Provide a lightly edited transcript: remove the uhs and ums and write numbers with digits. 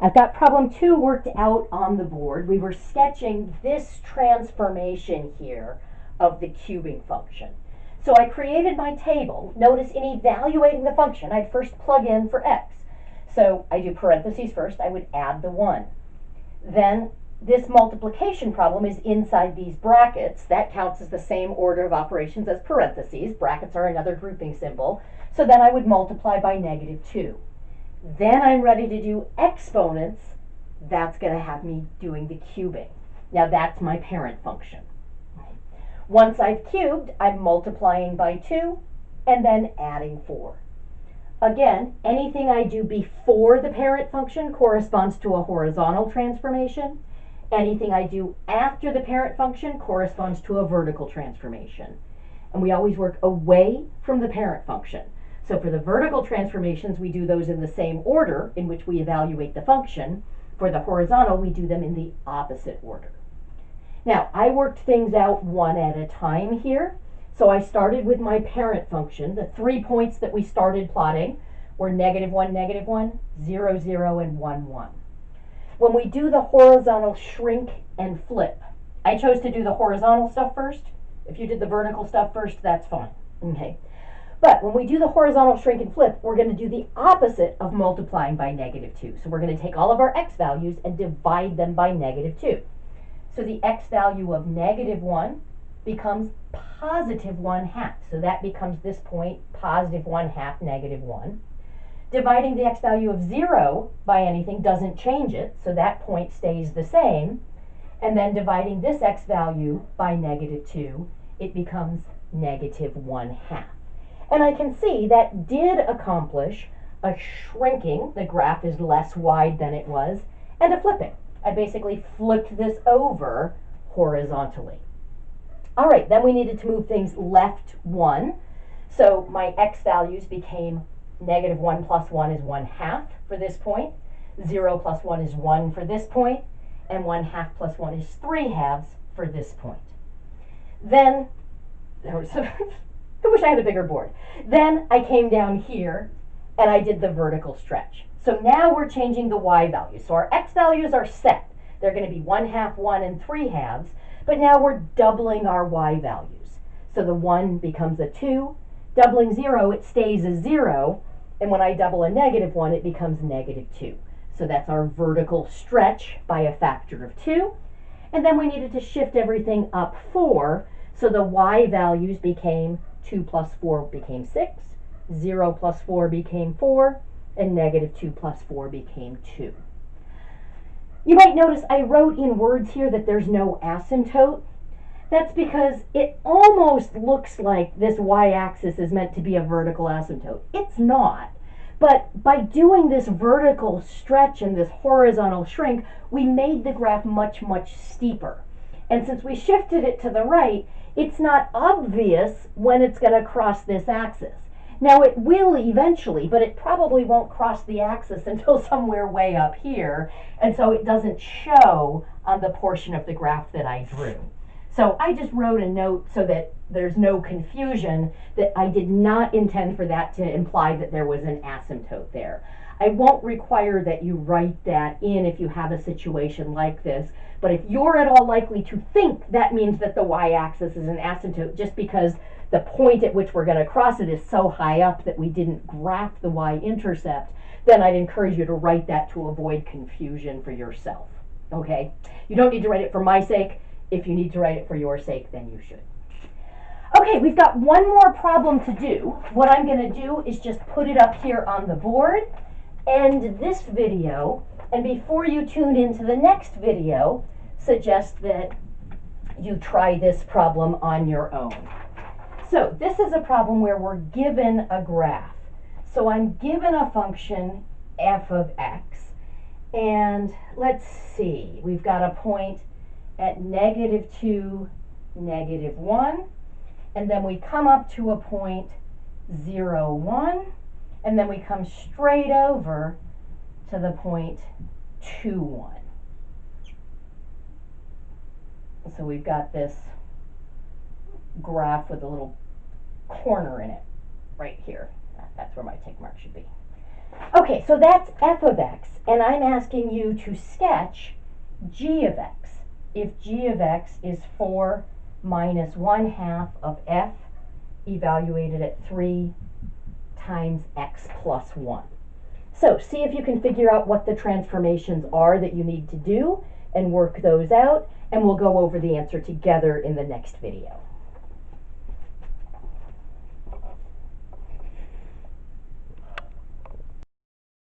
I've got problem 2 worked out on the board. We were sketching this transformation here of the cubing function. So I created my table. Notice in evaluating the function, I'd first plug in for x. So I do parentheses first. I would add the 1. Then this multiplication problem is inside these brackets. That counts as the same order of operations as parentheses. Brackets are another grouping symbol. So then I would multiply by -2. Then I'm ready to do exponents. That's going to have me doing the cubing. Now that's my parent function. Once I've cubed, I'm multiplying by 2 and then adding 4. Again, anything I do before the parent function corresponds to a horizontal transformation. Anything I do after the parent function corresponds to a vertical transformation. And we always work away from the parent function. So for the vertical transformations, we do those in the same order in which we evaluate the function. For the horizontal, we do them in the opposite order. Now, I worked things out one at a time here. So I started with my parent function. The 3 points that we started plotting were -1, -1, 0, 0, and 1, 1. When we do the horizontal shrink and flip, I chose to do the horizontal stuff first. If you did the vertical stuff first, that's fine. Okay. But when we do the horizontal shrink and flip, we're going to do the opposite of multiplying by -2. So we're going to take all of our x values and divide them by -2. So the x value of -1 becomes +1/2. So that becomes this point, +1/2, -1. Dividing the x value of 0 by anything doesn't change it, so that point stays the same. And then dividing this x value by -2, it becomes -1/2. And I can see that did accomplish a shrinking, the graph is less wide than it was, and a flipping. I basically flipped this over horizontally. All right, then we needed to move things left 1. So my x values became -1 plus 1 is 1/2 for this point, 0 plus 1 is 1 for this point, and 1/2 plus 1 is 3/2 for this point. Then, I wish I had a bigger board. Then I came down here and I did the vertical stretch. So now we're changing the y values. So our x values are set. They're going to be 1/2, 1, and 3/2. But now we're doubling our y values. So the 1 becomes a 2. Doubling 0, it stays a 0. And when I double a -1, it becomes -2. So that's our vertical stretch by a factor of 2. And then we needed to shift everything up 4. So the y values became 2 plus 4 became 6. 0 plus 4 became 4. And -2 plus 4 became 2. You might notice I wrote in words here that there's no asymptote. That's because it almost looks like this y-axis is meant to be a vertical asymptote. It's not. But by doing this vertical stretch and this horizontal shrink, we made the graph much, much steeper. And since we shifted it to the right, it's not obvious when it's going to cross this axis. Now it will eventually, but it probably won't cross the axis until somewhere way up here, and so it doesn't show on the portion of the graph that I drew. So I just wrote a note so that there's no confusion that I did not intend for that to imply that there was an asymptote there. I won't require that you write that in if you have a situation like this, but if you're at all likely to think that means that the y-axis is an asymptote just because the point at which we're going to cross it is so high up that we didn't graph the y-intercept, then I'd encourage you to write that to avoid confusion for yourself. Okay? You don't need to write it for my sake. If you need to write it for your sake, then you should. Okay, we've got one more problem to do. What I'm going to do is just put it up here on the board, end this video, and before you tune into the next video, suggest that you try this problem on your own. So this is a problem where we're given a graph. So I'm given a function f of x, and let's see, we've got a point at -2, -1, and then we come up to a point 0, 1, and then we come straight over to the point 2, 1. So we've got this graph with a little corner in it right here. That's where my tick mark should be. Okay, so that's f of x. and I'm asking you to sketch g of x. If g of x is 4 minus 1/2 of f evaluated at 3 times x plus 1. So see if you can figure out what the transformations are that you need to do and work those out, and we'll go over the answer together in the next video.